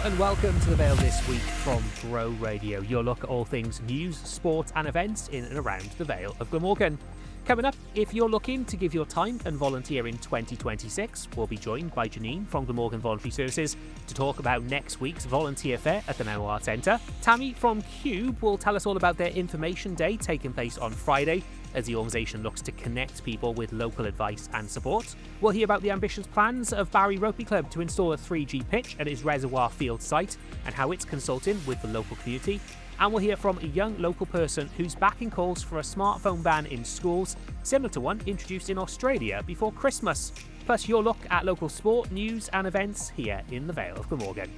and welcome to the Vale this week from Grow Radio, your look at all things news, sport and events in and around the Vale of Glamorgan. Coming up, if you're looking to give your time and volunteer in 2026, we'll be joined by Janine from Glamorgan Voluntary Services to talk about next week's volunteer fair at the Mental Arts Centre. Tammy from Cube will tell us all about their information day taking place on Friday, as the organisation looks to connect people with local advice and support. We'll hear about the ambitious plans of Barry Rugby Club to install a 3G pitch at its Reservoir Field site and how it's consulting with the local community. And we'll hear from a young local person who's backing calls for a smartphone ban in schools, similar to one introduced in Australia before Christmas. Plus your look at local sport, news and events here in the Vale of Glamorgan.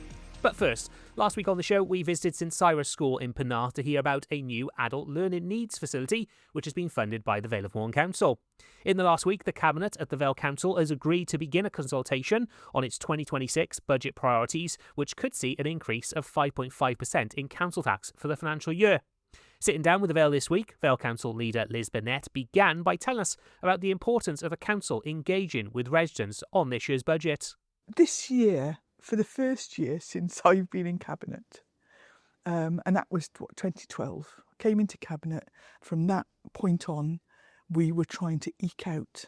But first, last week on the show, we visited St Cyrus School in Penarth to hear about a new adult learning needs facility, which has been funded by the Vale of Glamorgan Council. In the last week, the Cabinet at the Vale Council has agreed to begin a consultation on its 2026 budget priorities, which could see an increase of 5.5% in council tax for the financial year. Sitting down with the Vale this week, Vale Council Leader Lis Burnett began by telling us about the importance of the council engaging with residents on this year's budget. This year, for the first year since I've been in Cabinet, and that was 2012, came into Cabinet. From that point on, we were trying to eke out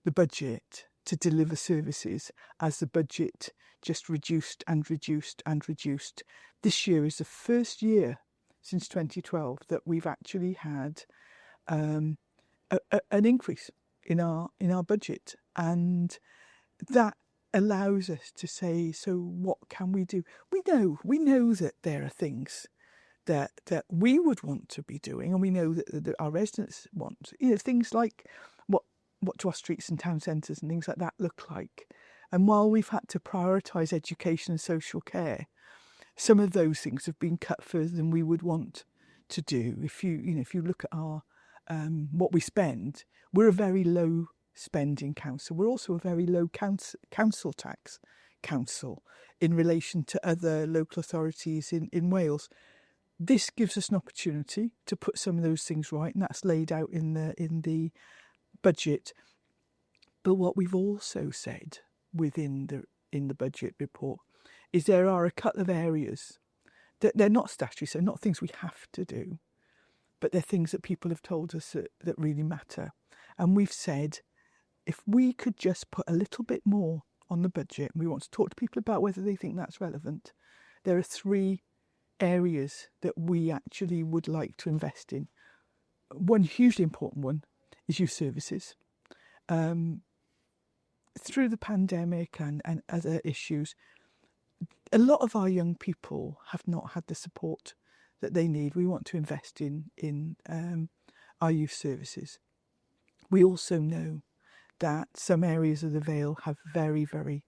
the budget to deliver services as the budget just reduced and reduced and reduced. This year is the first year since 2012 that we've actually had an increase in our budget, and that allows us to say, so what can we do? We know that there are things that we would want to be doing, and we know that our residents want. Things like what do our streets and town centres and things like that look like. And while we've had to prioritise education and social care, some of those things have been cut further than we would want to do. If you look at our what we spend, we're a very low spending council. We're also a very low council tax council in relation to other local authorities in Wales. This gives us an opportunity to put some of those things right, and that's laid out in the budget. But what we've also said in the budget report is there are a couple of areas that they're not statutory, so not things we have to do, but they're things that people have told us that really matter. And we've said, if we could just put a little bit more on the budget, and we want to talk to people about whether they think that's relevant, there are 3 areas that we actually would like to invest in. One hugely important one is youth services. Through the pandemic and other issues, a lot of our young people have not had the support that they need. We want to invest in our youth services. We also know that some areas of the Vale have very, very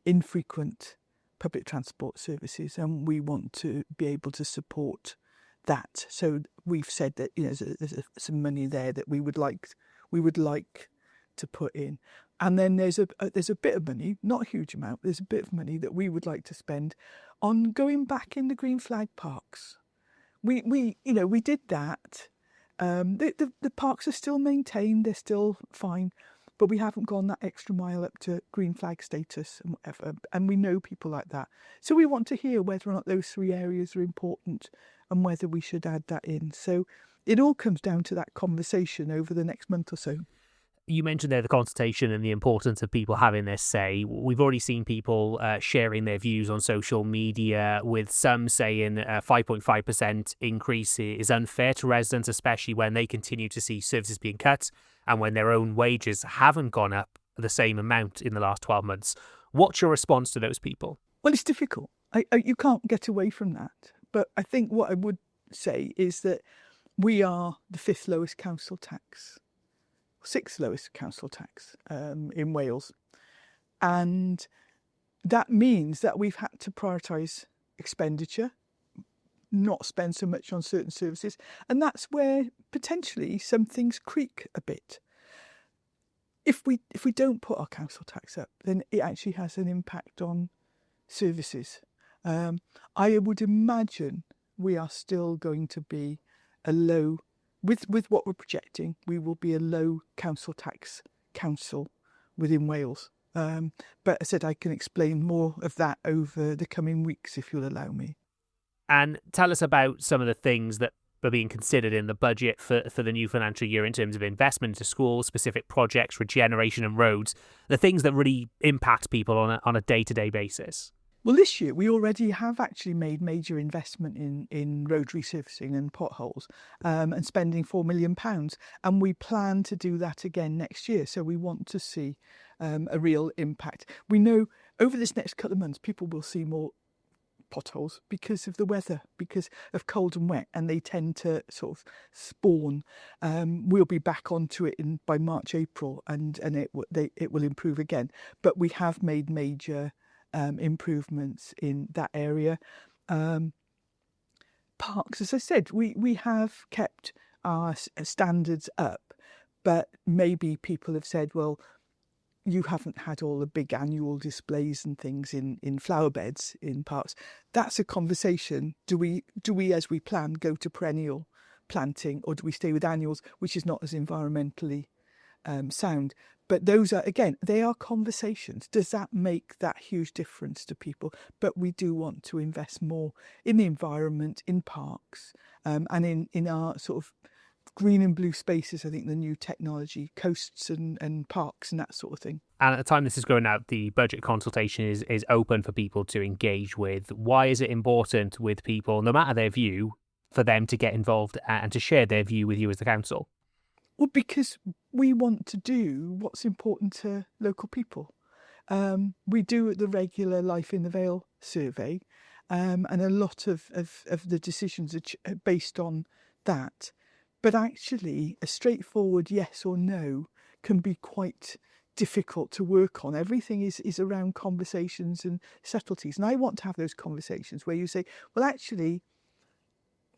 infrequent public transport services, and we want to be able to support that. So we've said that there's some money there that we would like to put in, and then there's a bit of money, not a huge amount. There's a bit of money that we would like to spend on going back in the green flag parks. We did that. The parks are still maintained, they're still fine, but we haven't gone that extra mile up to green flag status and whatever, and we know people like that. So we want to hear whether or not those 3 areas are important and whether we should add that in. So it all comes down to that conversation over the next month or so. You mentioned there the consultation and the importance of people having their say. We've already seen people sharing their views on social media, with some saying a 5.5% increase is unfair to residents, especially when they continue to see services being cut and when their own wages haven't gone up the same amount in the last 12 months. What's your response to those people? Well, it's difficult. You can't get away from that. But I think what I would say is that we are the 5th lowest council tax. 6th lowest council tax in Wales. And that means that we've had to prioritise expenditure, not spend so much on certain services. And that's where potentially some things creak a bit. If we don't put our council tax up, then it actually has an impact on services. I would imagine we are still going to be a low, with what we're projecting, we will be a low council tax council within Wales. But I said I can explain more of that over the coming weeks, if you'll allow me. And tell us about some of the things that are being considered in the budget for the new financial year in terms of investment into schools, specific projects, regeneration and roads, the things that really impact people on a day-to-day basis. Well, this year we already have actually made major investment in road resurfacing and potholes, and spending £4 million. And we plan to do that again next year. So we want to see a real impact. We know over this next couple of months, people will see more potholes because of the weather, because of cold and wet, and they tend to sort of spawn. We'll be back onto it by March, April, and it will improve again. But we have made major improvements in that area. Parks, as I said, we have kept our standards up, but maybe people have said, well, you haven't had all the big annual displays and things in flower beds in parks. That's a conversation. Do we, as we plan, go to perennial planting, or do we stay with annuals, which is not as environmentally sound? But those are, again, they are conversations. Does that make that huge difference to people? But we do want to invest more in the environment, in parks, and in our sort of green and blue spaces. I think the new technology, coasts and parks and that sort of thing. And at the time this is going out, the budget consultation is open for people to engage with. Why is it important with people, no matter their view, for them to get involved and to share their view with you as the council? Well, because we want to do what's important to local people. We do the regular Life in the Vale survey, and a lot of the decisions are based on that. But actually, a straightforward yes or no can be quite difficult to work on. Everything is around conversations and subtleties. And I want to have those conversations where you say, well, actually,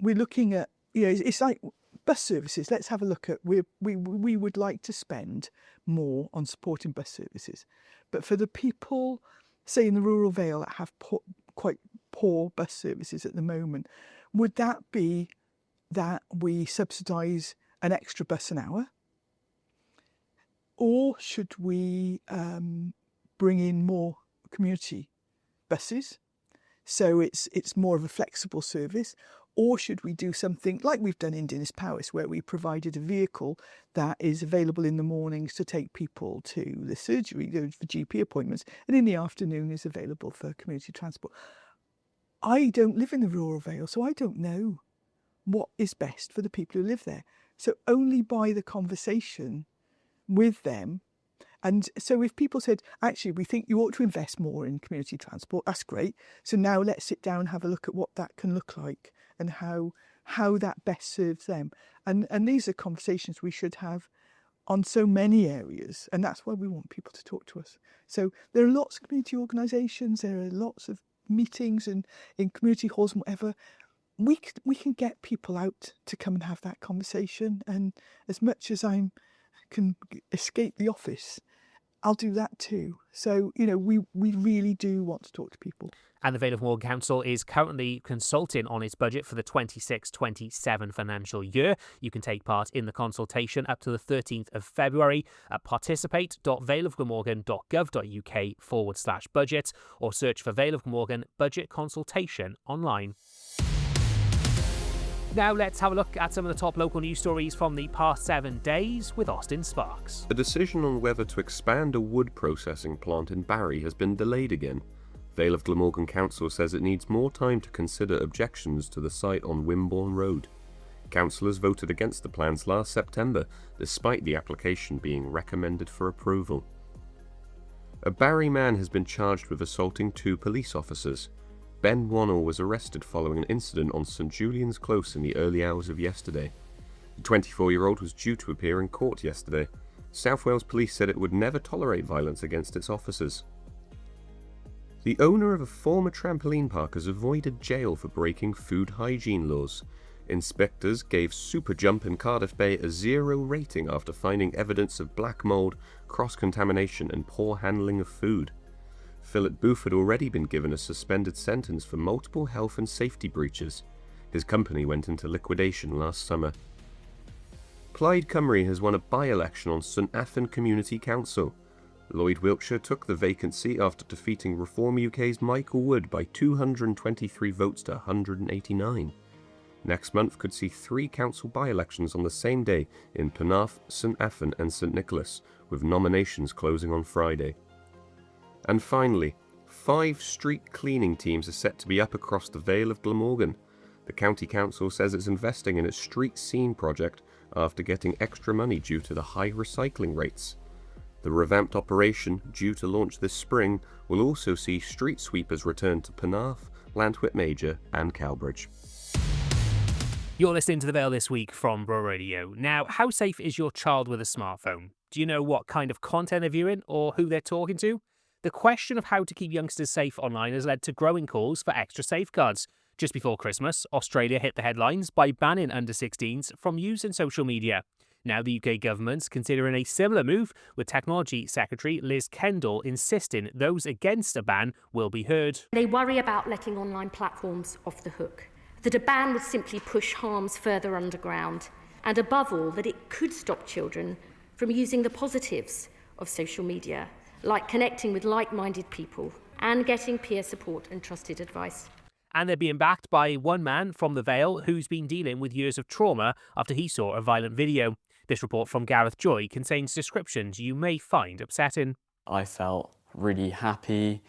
we're looking at, it's like bus services. Let's have a look at, we would like to spend more on supporting bus services. But for the people, say in the rural Vale, that have quite poor bus services at the moment, would that be that we subsidise an extra bus an hour? Or should we bring in more community buses so it's more of a flexible service? Or should we do something like we've done in Dinas Powys, where we provided a vehicle that is available in the mornings to take people to the surgery, for GP appointments, and in the afternoon is available for community transport? I don't live in the rural Vale, so I don't know what is best for the people who live there. So only by the conversation with them. And so if people said, actually, we think you ought to invest more in community transport, that's great. So now let's sit down and have a look at what that can look like and how that best serves them. And these are conversations we should have on so many areas. And that's why we want people to talk to us. So there are lots of community organisations, there are lots of meetings and in community halls and whatever. We can get people out to come and have that conversation. And as much as I can escape the office, I'll do that too. So, we really do want to talk to people. And the Vale of Glamorgan Council is currently consulting on its budget for the 26-27 financial year. You can take part in the consultation up to the 13th of February at participate.valeofglamorgan.gov.uk/budget or search for Vale of Glamorgan Budget Consultation online. Now let's have a look at some of the top local news stories from the past 7 days with Austin Sparks. A decision on whether to expand a wood processing plant in Barry has been delayed again. Vale of Glamorgan Council says it needs more time to consider objections to the site on Wimborne Road. Councillors voted against the plans last September, despite the application being recommended for approval. A Barry man has been charged with assaulting 2 police officers. Ben Wannell was arrested following an incident on St Julian's Close in the early hours of yesterday. The 24-year-old was due to appear in court yesterday. South Wales Police said it would never tolerate violence against its officers. The owner of a former trampoline park has avoided jail for breaking food hygiene laws. Inspectors gave Super Jump in Cardiff Bay a 0 rating after finding evidence of black mould, cross-contamination and poor handling of food. Philip Booth had already been given a suspended sentence for multiple health and safety breaches. His company went into liquidation last summer. Plaid Cymru has won a by-election on St Athan Community Council. Lloyd Wiltshire took the vacancy after defeating Reform UK's Michael Wood by 223 votes to 189. Next month could see 3 council by-elections on the same day in Penarth, St Effan and St Nicholas, with nominations closing on Friday. And finally, 5 street cleaning teams are set to be up across the Vale of Glamorgan. The County Council says it's investing in its street scene project after getting extra money due to the high recycling rates. The revamped operation, due to launch this spring, will also see street sweepers return to Penarth, Llantwit Major and Cowbridge. You're listening to The Vale this week from Bro Radio. Now, how safe is your child with a smartphone? Do you know what kind of content they're viewing or who they're talking to? The question of how to keep youngsters safe online has led to growing calls for extra safeguards. Just before Christmas, Australia hit the headlines by banning under-16s from using social media. Now the UK government's considering a similar move, with Technology Secretary Liz Kendall insisting those against a ban will be heard. They worry about letting online platforms off the hook, that a ban would simply push harms further underground, and above all, that it could stop children from using the positives of social media, like connecting with like-minded people and getting peer support and trusted advice. And they're being backed by one man from the Vale who's been dealing with years of trauma after he saw a violent video. This report from Gareth Joy contains descriptions you may find upsetting. I felt really happy.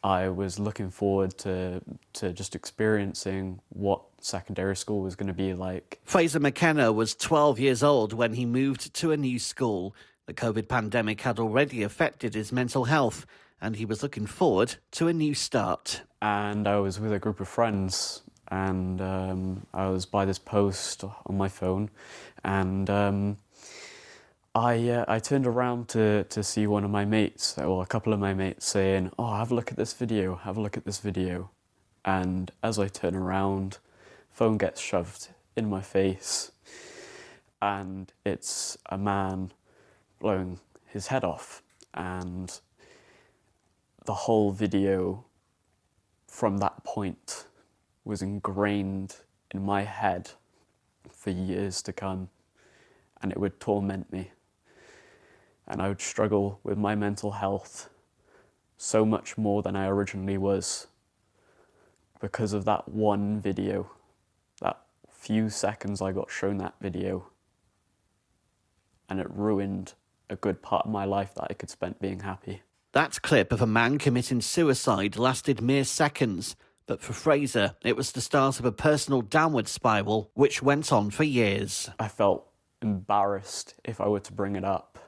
I was looking forward to just experiencing what secondary school was going to be like. Fraser McKenna was 12 years old when he moved to a new school. The COVID pandemic had already affected his mental health, and he was looking forward to a new start. And I was with a group of friends, and I was by this post on my phone, and I turned around to see one of my mates, or a couple of my mates, saying, "Oh, have a look at this video, have a look at this video." And as I turn around, phone gets shoved in my face, and it's a man blowing his head off, and the whole video from that point was ingrained in my head for years to come, and it would torment me. And I would struggle with my mental health so much more than I originally was because of that one video, that few seconds I got shown that video, and it ruined a good part of my life that I could spend being happy. That clip of a man committing suicide lasted mere seconds, but for Fraser, it was the start of a personal downward spiral which went on for years. I felt embarrassed if I were to bring it up,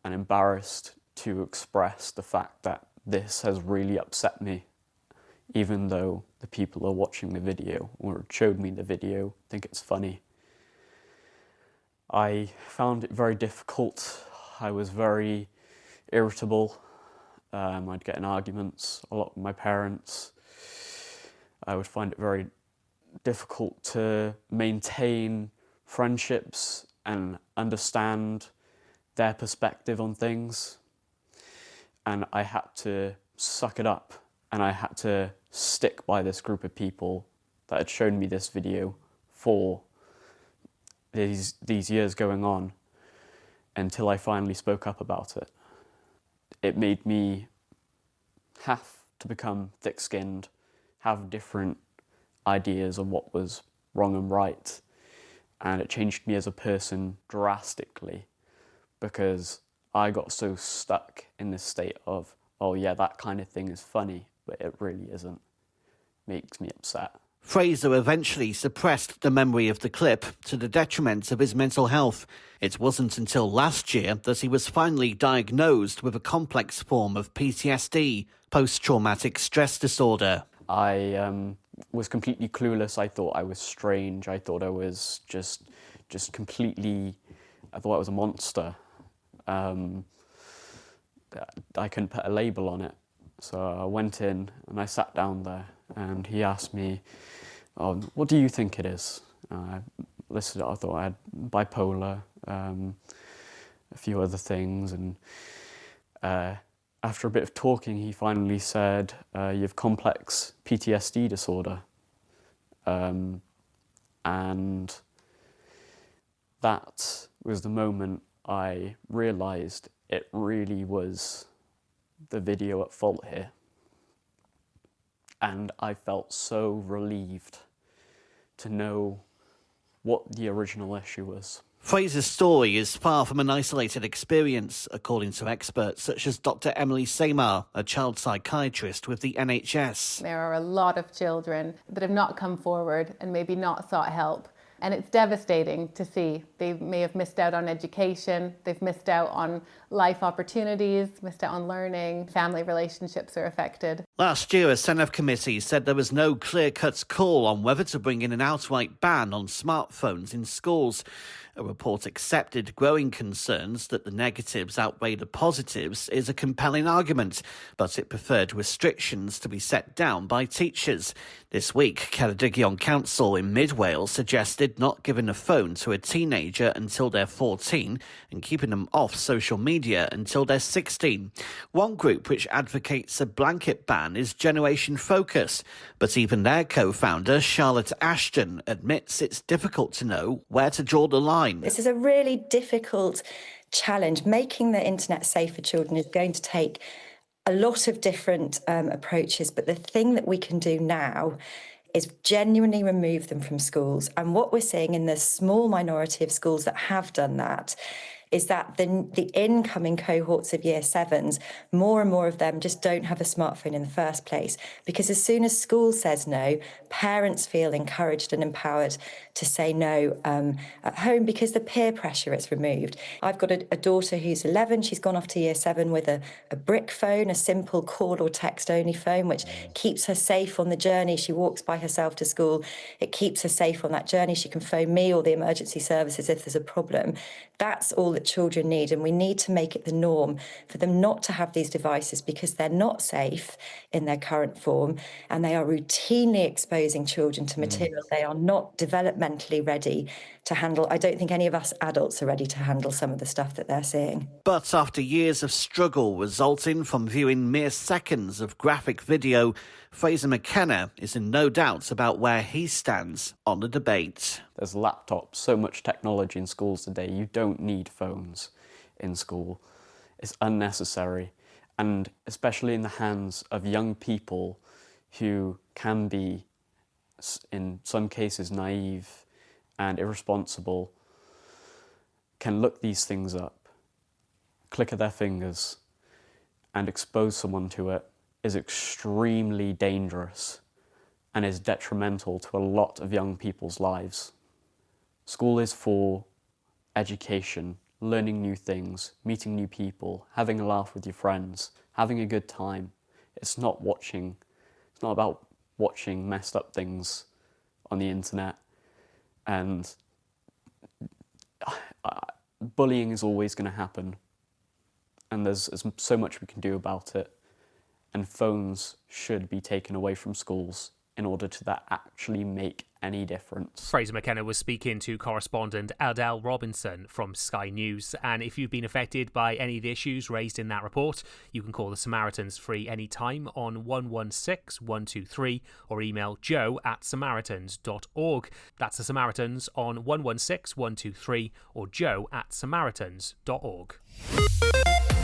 and embarrassed to express the fact that this has really upset me, even though the people who are watching the video or showed me the video think it's funny. I found it very difficult. I was very irritable. I'd get in arguments a lot with my parents. I would find it very difficult to maintain friendships and understand their perspective on things. And I had to suck it up, and I had to stick by this group of people that had shown me this video for these years going on until I finally spoke up about it. It made me have to become thick-skinned, have different ideas on what was wrong and right, and it changed me as a person drastically because I got so stuck in this state of, oh yeah, that kind of thing is funny, but it really isn't. Makes me upset. Fraser eventually suppressed the memory of the clip to the detriment of his mental health. It wasn't until last year that he was finally diagnosed with a complex form of PTSD, post-traumatic stress disorder. I was completely clueless. I thought I was strange. I thought I was just completely, I thought I was a monster. I couldn't put a label on it. So I went in and I sat down there, and he asked me, "Oh, what do you think it is?" I listed it. I thought I had bipolar, a few other things, and after a bit of talking, he finally said, "You have complex PTSD disorder," and that was the moment I realised it really was the video at fault here. And I felt so relieved to know what the original issue was. Fraser's story is far from an isolated experience, according to experts such as Dr. Emily Samar, a child psychiatrist with the NHS. There are a lot of children that have not come forward and maybe not sought help. And it's devastating to see. They may have missed out on education, they've missed out on life opportunities, missed out on learning, family relationships are affected. Last year, a Senedd committee said there was no clear-cut call on whether to bring in an outright ban on smartphones in schools. A report accepted growing concerns that the negatives outweigh the positives is a compelling argument, but it preferred restrictions to be set down by teachers. This week, Cllr Council in Mid-Wales suggested not giving a phone to a teenager until they're 14 and keeping them off social media until they're 16. One group which advocates a blanket ban is Generation Focus, but even their co-founder, Charlotte Ashton, admits it's difficult to know where to draw the line. This is a really difficult challenge. Making the internet safe for children is going to take a lot of different approaches, but the thing that we can do now is genuinely remove them from schools. And what we're seeing in the small minority of schools that have done that is that the incoming cohorts of year 7s, more and more of them just don't have a smartphone in the first place. Because as soon as school says no, parents feel encouraged and empowered to say no at home because the peer pressure is removed. I've got a daughter who's 11. She's gone off to year 7 with a brick phone, a simple call or text only phone, which keeps her safe on the journey. She walks by herself to school. It keeps her safe on that journey. She can phone me or the emergency services if there's a problem. That's all that children need, and we need to make it the norm for them not to have these devices because they're not safe in their current form and they are routinely exposing children to material they are not developmentally ready to handle. I don't think any of us adults are ready to handle some of the stuff that they're seeing. But after years of struggle resulting from viewing mere seconds of graphic video, Fraser McKenna is in no doubt about where he stands on the debate. There's laptops, so much technology in schools today. You don't need phones in school. It's unnecessary. And especially in the hands of young people who can be, in some cases, naive and irresponsible, can look these things up, click of their fingers, and expose someone to it is extremely dangerous and is detrimental to a lot of young people's lives. School is for education, learning new things, meeting new people, having a laugh with your friends, having a good time. It's not about watching messed up things on the internet. And bullying is always going to happen. And there's so much we can do about it. And phones should be taken away from schools in order to that actually make any difference. Fraser McKenna was speaking to correspondent Adele Robinson from Sky News. And if you've been affected by any of the issues raised in that report, you can call the Samaritans free anytime on 116 123 or email joe@samaritans.org. That's the Samaritans on 116 123 or joe@samaritans.org.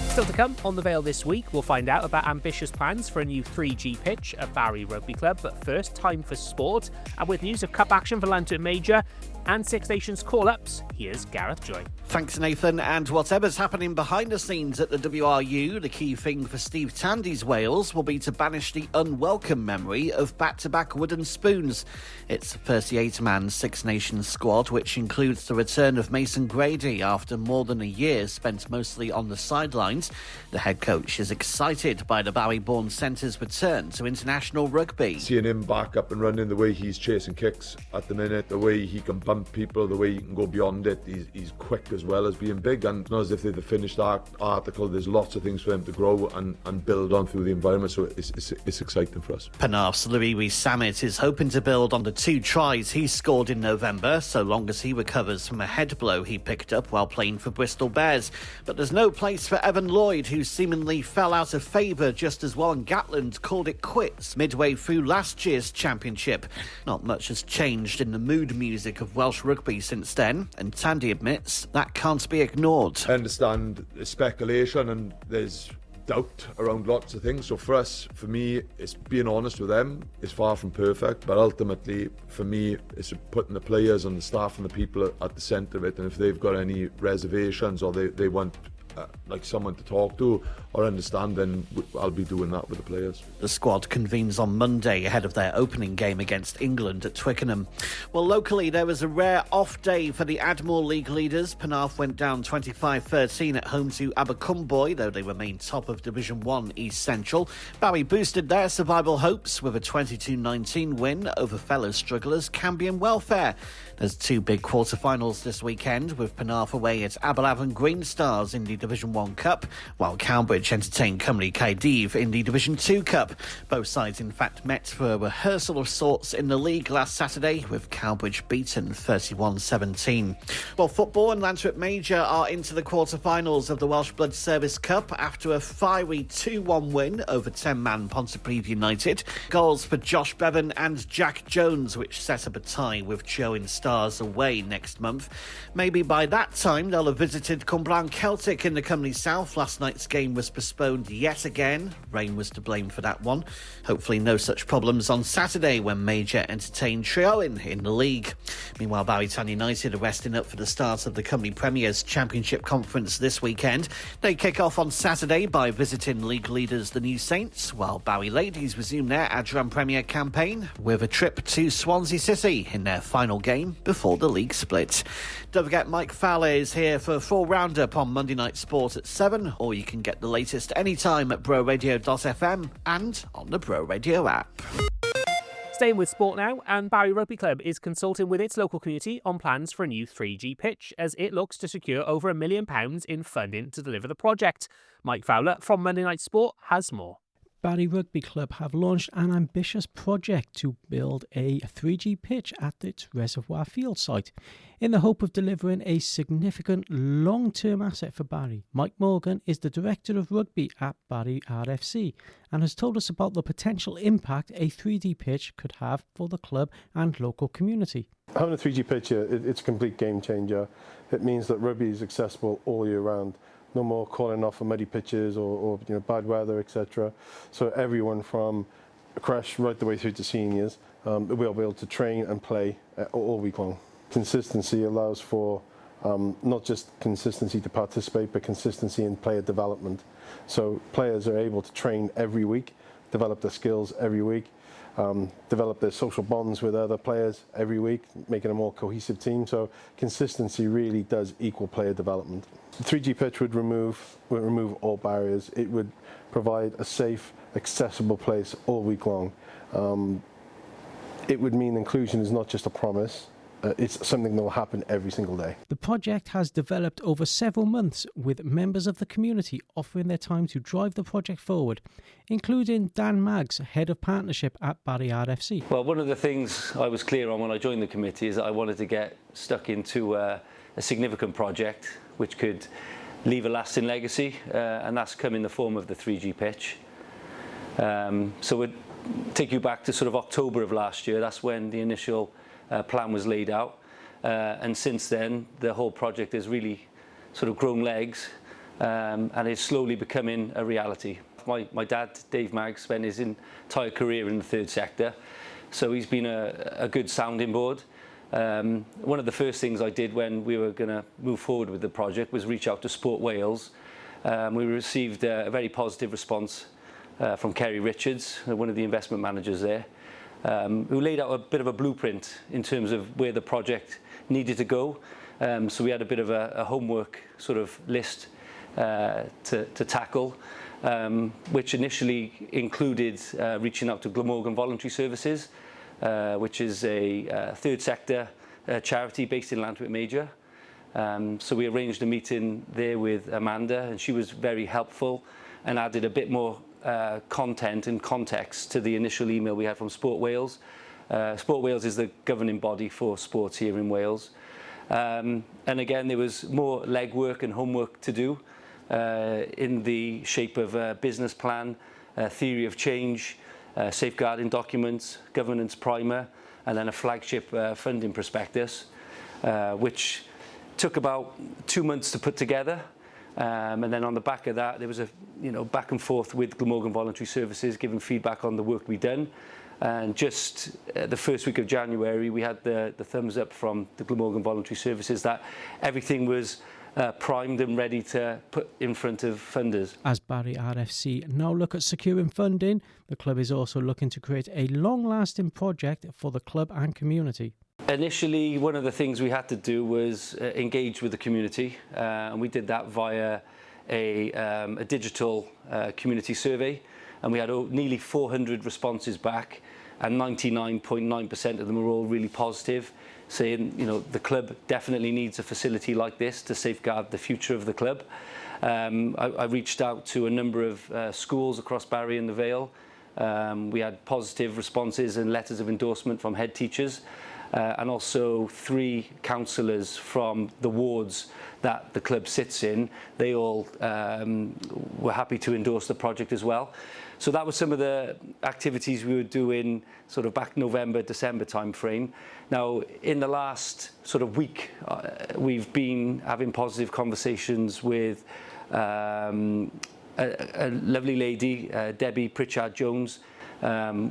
Still to come on The Vale this week, we'll find out about ambitious plans for a new 3G pitch at Barry Rugby Club. But first, time for sport. And with news of cup action for Lantern Major and Six Nations call-ups, here's Gareth Joy. Thanks, Nathan. And whatever's happening behind the scenes at the WRU, the key thing for Steve Tandy's Wales will be to banish the unwelcome memory of back-to-back wooden spoons. It's a 38-man Six Nations squad, which includes the return of Mason Grady after more than a year spent mostly on the sidelines. The head coach is excited by the Barry-born centre's return to international rugby. Seeing him back up and running, the way he's chasing kicks at the minute, the way he can bump people, the way he can go beyond it, he's quick as well as being big. And it's not as if they're the finished article. There's lots of things for him to grow and build on through the environment, so it's exciting for us. Penarth's Louis Rees-Sammet is hoping to build on the 2 tries he scored in November, so long as he recovers from a head blow he picked up while playing for Bristol Bears. But there's no place for Evan Lloyd, who seemingly fell out of favour just as Warren Gatland called it quits midway through last year's championship. Not much has changed in the mood music of Welsh Welsh rugby since then, and Tandy admits that can't be ignored. I understand there's speculation and there's doubt around lots of things. So for me, it's being honest with them. It's far from perfect, but ultimately, for me, it's putting the players and the staff and the people at the centre of it. And if they've got any reservations or they want like someone to talk to or understand, then I'll be doing that with the players. The squad convenes on Monday ahead of their opening game against England at Twickenham. Well, locally, there was a rare off day for the Admore League leaders. Penarth went down 25-13 at home to Abercwmboi, though they remained top of Division 1 East Central. Barry boosted their survival hopes with a 22-19 win over fellow strugglers Cambion Welfare. There's two big quarter-finals this weekend, with Penarth away at Aberafon Green Stars in the Division 1 Cup, while Cowbridge entertained Cymru Caerdydd in the Division 2 Cup. Both sides, in fact, met for a rehearsal of sorts in the league last Saturday, with Cowbridge beaten 31-17. Well, football and Lantworth Major are into the quarter-finals of the Welsh Blood Service Cup after a fiery 2-1 win over 10-man Pontypridd United. Goals for Josh Bevan and Jack Jones, which set up a tie with Joe in Stars away next month. Maybe by that time they'll have visited Cwmbran Celtic in the Cymru South. Last night's game was postponed yet again. Rain was to blame for that one. Hopefully no such problems on Saturday when Major entertained Treowen in the league. Meanwhile, Barrytown United are resting up for the start of the Cymru Premier's Championship Conference this weekend. They kick off on Saturday by visiting league leaders the New Saints, while Barry Ladies resume their Adran Premier campaign with a trip to Swansea City in their final game before the league split. Don't forget, Mike Fowler is here for a full roundup on Monday Night Sport at 7, or you can get the latest anytime at broradio.fm and on the Bro Radio app. Staying with sport now, and Barry Rugby Club is consulting with its local community on plans for a new 3G pitch as it looks to secure over £1 million in funding to deliver the project. Mike Fowler from Monday Night Sport has more. Barry Rugby Club have launched an ambitious project to build a 3G pitch at its Reservoir Field site in the hope of delivering a significant long-term asset for Barry. Mike Morgan is the Director of Rugby at Barry RFC and has told us about the potential impact a 3D pitch could have for the club and local community. Having a 3G pitch here, it's a complete game changer. It means that rugby is accessible all year round. No more calling off for muddy pitches or bad weather, etc. So everyone from creche right the way through to seniors will be able to train and play all week long. Consistency allows for not just consistency to participate, but consistency in player development. So players are able to train every week, develop their skills every week, develop their social bonds with other players every week, making a more cohesive team. So consistency really does equal player development. The 3G pitch would remove all barriers. It would provide a safe, accessible place all week long. It would mean inclusion is not just a promise. It's something that will happen every single day. The project has developed over several months with members of the community offering their time to drive the project forward, including Dan Maggs, Head of Partnership at Barry RFC. Well, one of the things I was clear on when I joined the committee is that I wanted to get stuck into a significant project which could leave a lasting legacy, and that's come in the form of the 3G pitch. So we'd take you back to sort of October of last year. That's when the initial plan was laid out, and since then the whole project has really sort of grown legs, and is slowly becoming a reality. My dad, Dave Maggs, spent his entire career in the third sector, so he's been a good sounding board. One of the first things I did when we were going to move forward with the project was reach out to Sport Wales. We received a very positive response from Kerry Richards, one of the investment managers there, who laid out a bit of a blueprint in terms of where the project needed to go. So we had a bit of a homework sort of list to tackle, which initially included reaching out to Glamorgan Voluntary Services, which is a third sector charity based in Lantworth Major. So we arranged a meeting there with Amanda, and she was very helpful and added a bit more content and context to the initial email we had from Sport Wales. Sport Wales is the governing body for sports here in Wales. And again, there was more legwork and homework to do in the shape of a business plan, a theory of change, safeguarding documents, governance primer, and then a flagship funding prospectus. which took about 2 months to put together. And then on the back of that, there was a back and forth with Glamorgan Voluntary Services, giving feedback on the work we'd done. And just the first week of January, we had the thumbs up from the Glamorgan Voluntary Services that everything was primed and ready to put in front of funders. As Barry RFC now look at securing funding, the club is also looking to create a long-lasting project for the club and community. Initially, one of the things we had to do was engage with the community, and we did that via a digital community survey, and we had nearly 400 responses back, and 99.9% of them were all really positive, saying the club definitely needs a facility like this to safeguard the future of the club. I reached out to a number of schools across Barry and the Vale. We had positive responses and letters of endorsement from head teachers. And also 3 councillors from the wards that the club sits in. They all were happy to endorse the project as well. So that was some of the activities we were doing sort of back November, December time frame. Now, in the last sort of week, we've been having positive conversations with a lovely lady, Debbie Pritchard-Jones,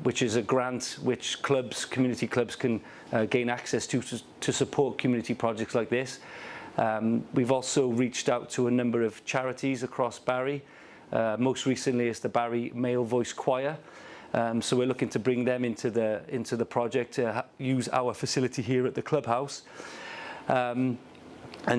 which is a grant which community clubs can gain access to support community projects like this. We've also reached out to a number of charities across Barry. Most recently it's the Barry Male Voice Choir. So we're looking to bring them into the project to use our facility here at the clubhouse, and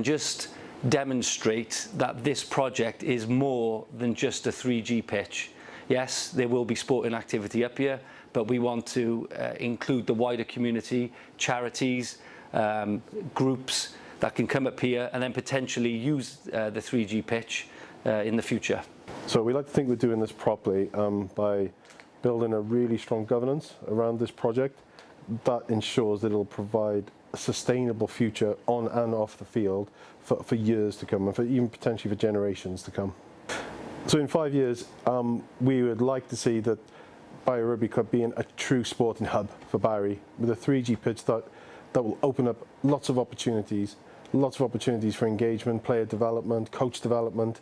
just demonstrate that this project is more than just a 3G pitch. Yes, there will be sporting activity up here, but we want to include the wider community, charities, groups that can come up here and then potentially use the 3G pitch in the future. So we like to think we're doing this properly by building a really strong governance around this project that ensures that it'll provide a sustainable future on and off the field for years to come, and for even potentially for generations to come. So in 5 years, we would like to see that Barry Rugby Club being a true sporting hub for Barry, with a 3G pitch that will open up lots of opportunities for engagement, player development, coach development,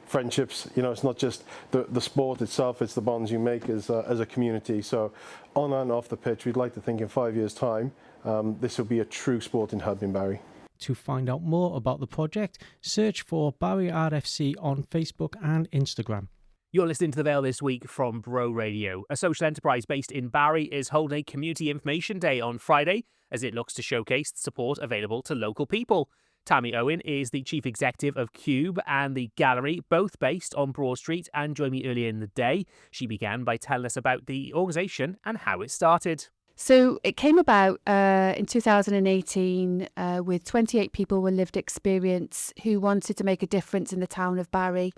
friendships. It's not just the sport itself, it's the bonds you make as a community. So on and off the pitch, we'd like to think in 5 years' time, this will be a true sporting hub in Barry. To find out more about the project, search for Barry RFC on Facebook and Instagram. You're listening to The Vale this week from Bro Radio. A social enterprise based in Barry is holding a Community Information Day on Friday as it looks to showcase the support available to local people. Tammy Owen is the Chief Executive of Cube and the Gallery, both based on Broad Street, and joined me earlier in the day. She began by telling us about the organisation and how it started. So it came about in 2018 with 28 people with lived experience who wanted to make a difference in the town of Barry.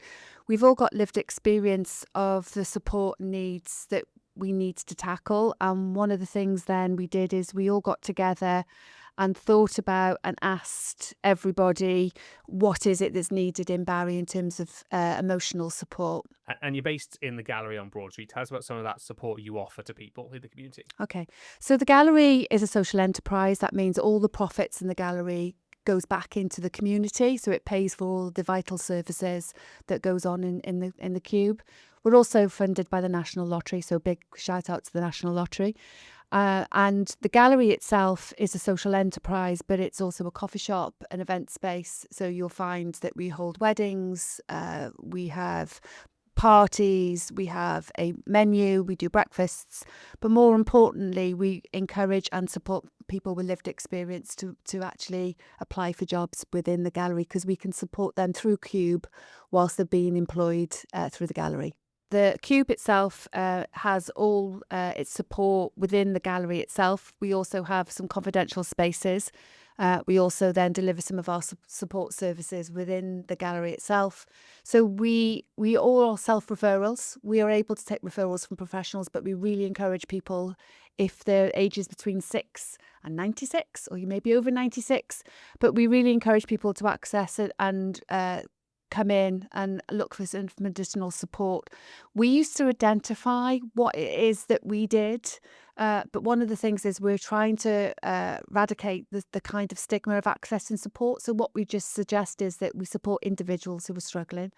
We've all got lived experience of the support needs that we need to tackle. And one of the things then we did is we all got together and thought about and asked everybody, what is it that's needed in Barry in terms of emotional support? And you're based in the Gallery on Broad Street. Tell us about some of that support you offer to people in the community. Okay, so the Gallery is a social enterprise. That means all the profits in the Gallery goes back into the community, so it pays for all the vital services that goes on in the Cube. We're also funded by the National Lottery, so big shout out to the National Lottery. And the Gallery itself is a social enterprise, but it's also a coffee shop, an event space. So you'll find that we hold weddings, we have parties, we have a menu, we do breakfasts, but more importantly, we encourage and support people with lived experience to actually apply for jobs within the Gallery, because we can support them through Cube whilst they're being employed through the Gallery. The Cube itself has all its support within the Gallery itself. We also have some confidential spaces. We also then deliver some of our support services within the Gallery itself. So we all are self-referrals. We are able to take referrals from professionals, but we really encourage people, if their age is between 6 and 96, or you may be over 96, but we really encourage people to access it and come in and look for some additional support. We used to identify what it is that we did, but one of the things is we're trying to eradicate the kind of stigma of accessing support. So what we just suggest is that we support individuals who are struggling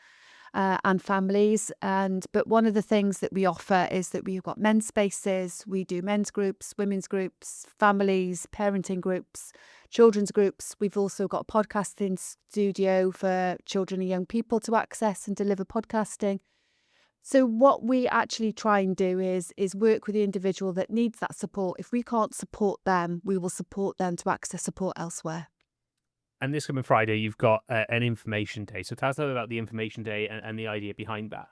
and families. But one of the things that we offer is that we've got men's spaces, we do men's groups, women's groups, families, parenting groups, children's groups. We've also got a podcasting studio for children and young people to access and deliver podcasting. So what we actually try and do is work with the individual that needs that support. If we can't support them, we will support them to access support elsewhere. And this coming Friday, you've got an information day. So tell us a little about the information day and the idea behind that.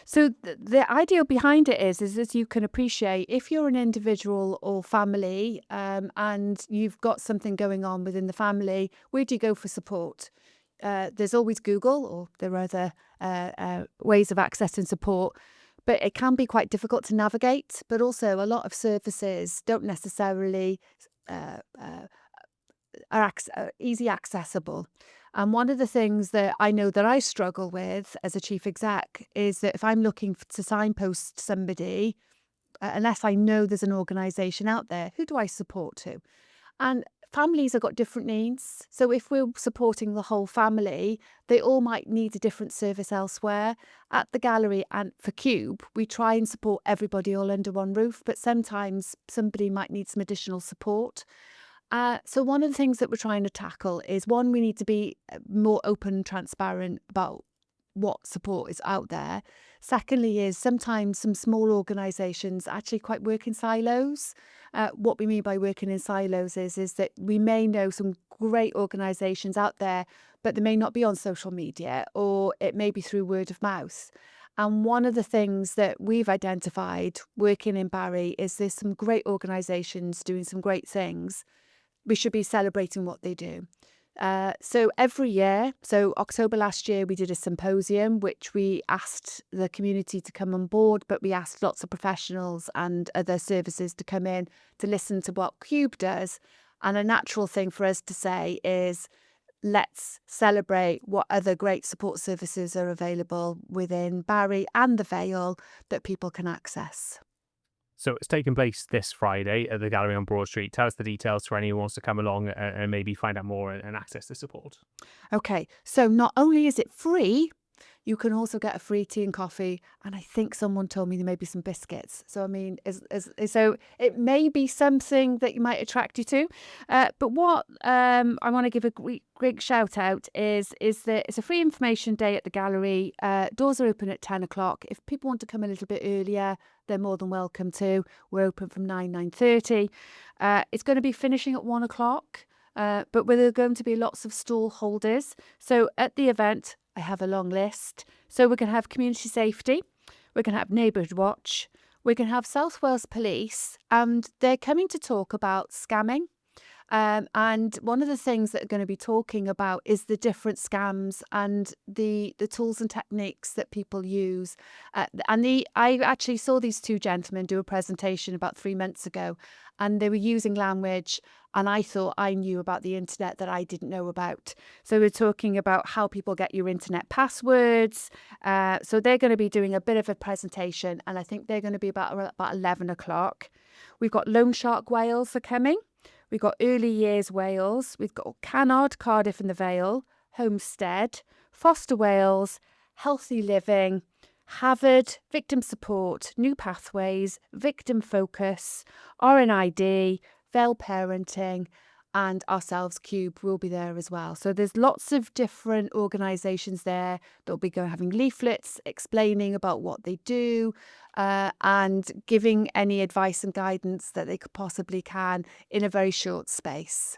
So the idea behind it is as you can appreciate, if you're an individual or family and you've got something going on within the family, where do you go for support? There's always Google, or there are other ways of accessing support, but it can be quite difficult to navigate. But also a lot of services don't necessarily are easy accessible. And one of the things that I know that I struggle with as a chief exec is that if I'm looking to signpost somebody, unless I know there's an organisation out there, who do I support to? And families have got different needs. So if we're supporting the whole family, they all might need a different service elsewhere. At the gallery and for Cube, we try and support everybody all under one roof, but sometimes somebody might need some additional support. So one of the things that we're trying to tackle is, one, we need to be more open and transparent about what support is out there. Secondly is sometimes some small organisations actually quite work in silos. What we mean by working in silos is that we may know some great organisations out there, but they may not be on social media, or it may be through word of mouth. And one of the things that we've identified working in Barry is there's some great organisations doing some great things. We should be celebrating what they do. So every year, so October last year, we did a symposium, which we asked the community to come on board, but we asked lots of professionals and other services to come in to listen to what Cube does. And a natural thing for us to say is, let's celebrate what other great support services are available within Barry and the Vale that people can access. So it's taking place this Friday at the gallery on Broad Street. Tell us the details for anyone who wants to come along and maybe find out more and access the support. Okay, so not only is it free, you can also get a free tea and coffee, and I think someone told me there may be some biscuits. So I mean, so it may be something that you might attract you to. But what I want to give a great shout out is that it's a free information day at the gallery. Doors are open at 10 o'clock. If people want to come a little bit earlier, they're more than welcome to. We're open from 9:30. It's going to be finishing at 1 o'clock. But there are going to be lots of stall holders. So at the event, I have a long list. So we're going to have community safety. We're going to have neighbourhood watch. We're going to have South Wales Police, and they're coming to talk about scamming. And one of the things that are going to be talking about is the different scams and the tools and techniques that people use. I actually saw these two gentlemen do a presentation about 3 months ago, and they were using language, and I thought I knew about the internet that I didn't know about. So we're talking about how people get your internet passwords. So they're going to be doing a bit of a presentation, and I think they're going to be about 11 o'clock. We've got Loan Shark Wales are coming. We've got Early Years Wales. We've got Canard, Cardiff and the Vale, Homestead, Foster Wales, Healthy Living, Havard, Victim Support, New Pathways, Victim Focus, RNID, Vale Parenting, and ourselves, Cube, will be there as well. So there's lots of different organisations there that'll be having leaflets explaining about what they do and giving any advice and guidance that they could possibly can in a very short space.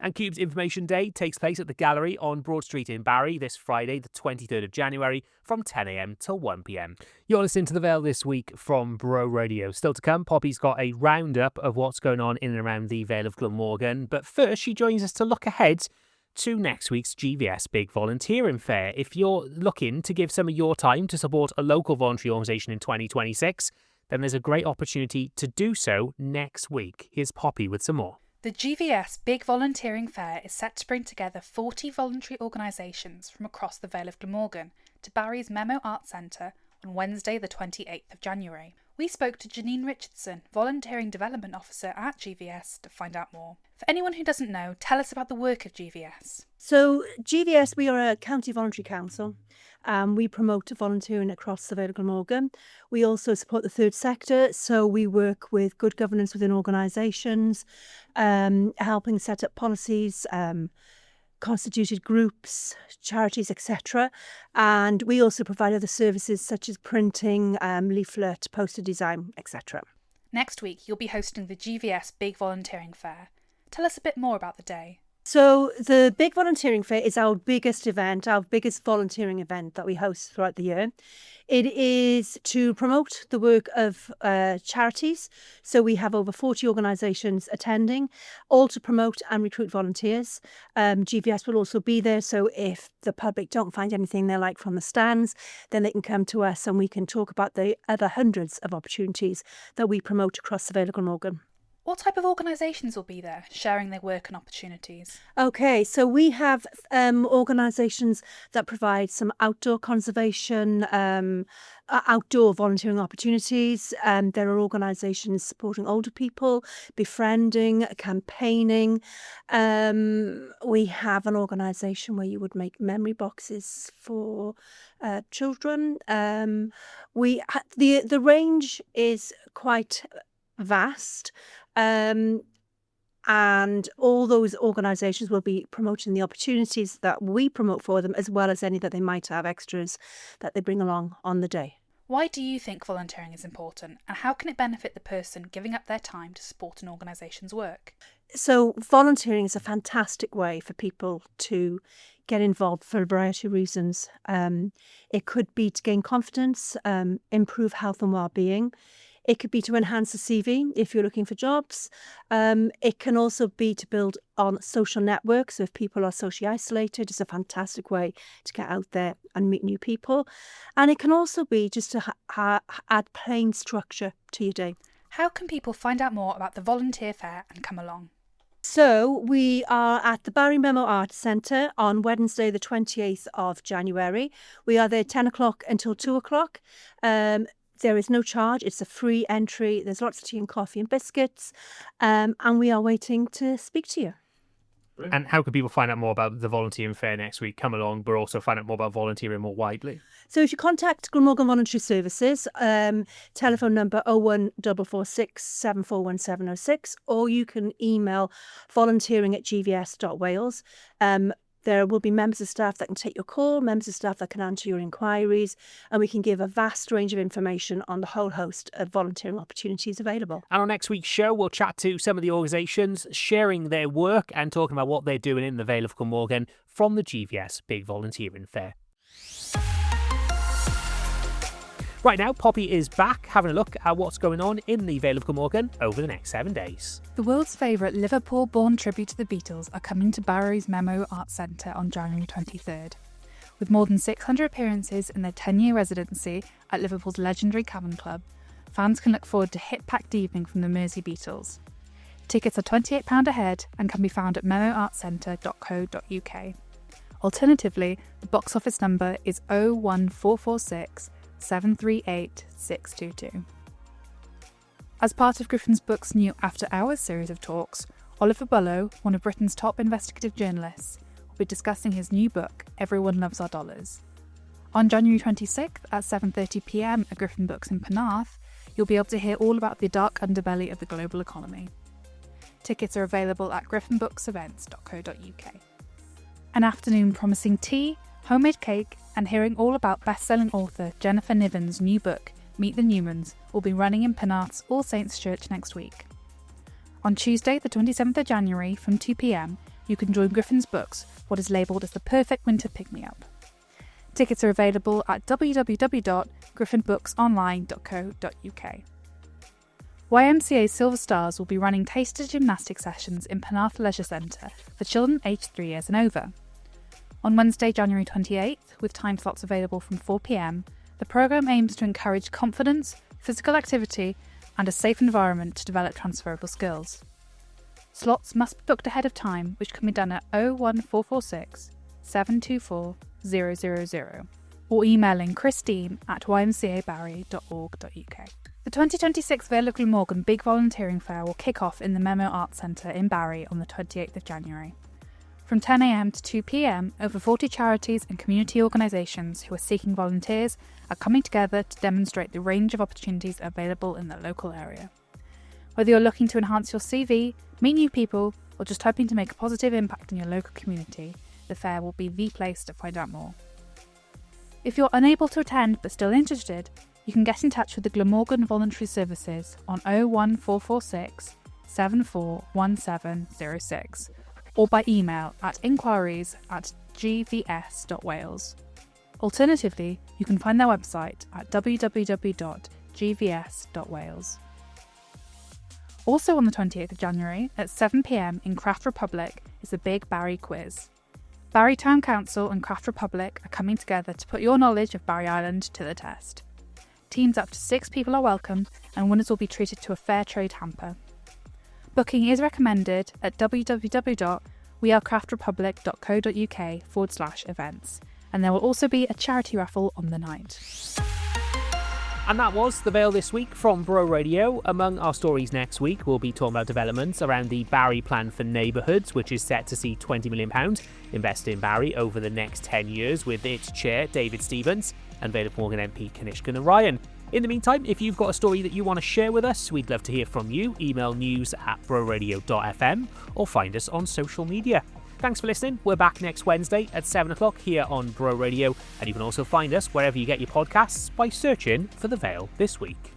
And Cube's Information Day takes place at the gallery on Broad Street in Barry this Friday, the 23rd of January, from 10 a.m. till 1 p.m. You're listening to The Vale this week from Bro Radio. Still to come, Poppy's got a roundup of what's going on in and around the Vale of Glamorgan. But first, she joins us to look ahead to next week's GVS Big Volunteering Fair. If you're looking to give some of your time to support a local voluntary organisation in 2026, then there's a great opportunity to do so next week. Here's Poppy with some more. The GVS Big Volunteering Fair is set to bring together 40 voluntary organisations from across the Vale of Glamorgan to Barry's Memo Arts Centre on Wednesday the 28th of January. We spoke to Janine Richardson, Volunteering Development Officer at GVS, to find out more. For anyone who doesn't know, tell us about the work of GVS. So GVS, we are a county voluntary council. We promote volunteering across the Vale of Glamorgan. We also support the third sector, so we work with good governance within organisations, helping set up policies, constituted groups, charities, etc. And we also provide other services such as printing, leaflet, poster design, etc. Next week, you'll be hosting the GVS Big Volunteering Fair. Tell us a bit more about the day. So the Big Volunteering Fair is our biggest event, our biggest volunteering event that we host throughout the year. It is to promote the work of charities. So we have over 40 organisations attending, all to promote and recruit volunteers. GVS will also be there, so if the public don't find anything they like from the stands, then they can come to us and we can talk about the other hundreds of opportunities that we promote across the Vale of Glamorgan. What type of organisations will be there, sharing their work and opportunities? Okay, so we have organisations that provide some outdoor conservation, outdoor volunteering opportunities. There are organisations supporting older people, befriending, campaigning. We have an organisation where you would make memory boxes for children. The range is quite vast. And all those organisations will be promoting the opportunities that we promote for them, as well as any that they might have extras that they bring along on the day. Why do you think volunteering is important, and how can it benefit the person giving up their time to support an organisation's work? So volunteering is a fantastic way for people to get involved for a variety of reasons. It could be to gain confidence, improve health and well-being. It could be to enhance the CV if you're looking for jobs. It can also be to build on social networks. So if people are socially isolated, it's a fantastic way to get out there and meet new people. And it can also be just to add plain structure to your day. How can people find out more about the Volunteer Fair and come along? So we are at the Barry Memo Arts Centre on Wednesday the 28th of January. We are there 10 o'clock until 2 o'clock. There is no charge. It's a free entry. There's lots of tea and coffee and biscuits. And we are waiting to speak to you. And how can people find out more about the volunteering fair next week? Come along, but also find out more about volunteering more widely. So if you contact Glamorgan Voluntary Services, telephone number 01446 741706, or you can email volunteering@gvs.wales. There will be members of staff that can take your call, members of staff that can answer your inquiries, and we can give a vast range of information on the whole host of volunteering opportunities available. And on next week's show, we'll chat to some of the organisations sharing their work and talking about what they're doing in the Vale of Glamorgan from the GVS Big Volunteering Fair. Right now, Poppy is back having a look at what's going on in the Vale of Glamorgan over the next 7 days. The world's favourite Liverpool-born tribute to the Beatles are coming to Barry's Memo Arts Centre on January 23rd. With more than 600 appearances in their 10-year residency at Liverpool's legendary Cavern Club, fans can look forward to hit-packed evening from the Mersey Beatles. Tickets are £28 a head and can be found at memoartscentre.co.uk. Alternatively, the box office number is 01446 738 622. As part of Griffin's Book's new After Hours series of talks, Oliver Bullough, one of Britain's top investigative journalists, will be discussing his new book, Everyone Loves Our Dollars. On January 26th at 7:30pm at Griffin Books in Penarth, you'll be able to hear all about the dark underbelly of the global economy. Tickets are available at griffinbooksevents.co.uk. An afternoon promising tea, homemade cake, and hearing all about best-selling author Jennifer Niven's new book, Meet the Newmans, will be running in Penarth's All Saints Church next week. On Tuesday, the 27th of January, from 2pm, you can join Griffin's Books, what is labelled as the perfect winter pick-me-up. Tickets are available at www.griffinbooksonline.co.uk. YMCA Silver Stars will be running taster gymnastic sessions in Penarth Leisure Centre for children aged 3 years and over. On Wednesday, January 28th, with time slots available from 4pm, the programme aims to encourage confidence, physical activity, and a safe environment to develop transferable skills. Slots must be booked ahead of time, which can be done at 01446 724 000 or emailing christine@ymcabarry.org.uk. The 2026 Vale of Glamorgan Big Volunteering Fair will kick off in the Memo Arts Centre in Barry on the 28th of January. From 10 a.m. to 2 p.m, over 40 charities and community organisations who are seeking volunteers are coming together to demonstrate the range of opportunities available in the local area. Whether you're looking to enhance your CV, meet new people, or just hoping to make a positive impact in your local community, the fair will be the place to find out more. If you're unable to attend but still interested, you can get in touch with the Glamorgan Voluntary Services on 01446 741706 or by email at inquiries@gvs.wales. Alternatively, you can find their website at www.gvs.wales. Also on the 28th of January at 7 p.m. in Craft Republic is the Big Barry Quiz. Barry Town Council and Craft Republic are coming together to put your knowledge of Barry Island to the test. Teams up to 6 people are welcome and winners will be treated to a fair trade hamper. Booking is recommended at www.wearecraftrepublic.co.uk/events, and there will also be a charity raffle on the night. And that was the Vale this week from Bro Radio. Among our stories next week, we'll be talking about developments around the Barry Plan for Neighbourhoods, which is set to see £20 million invested in Barry over the next 10 years with its chair, David Stevens, and Vale of Glamorgan MP Kanishka Narayan. In the meantime, if you've got a story that you want to share with us, we'd love to hear from you. Email news@broradio.fm or find us on social media. Thanks for listening. We're back next Wednesday at 7 o'clock here on Bro Radio, and you can also find us wherever you get your podcasts by searching for The Vale This Week.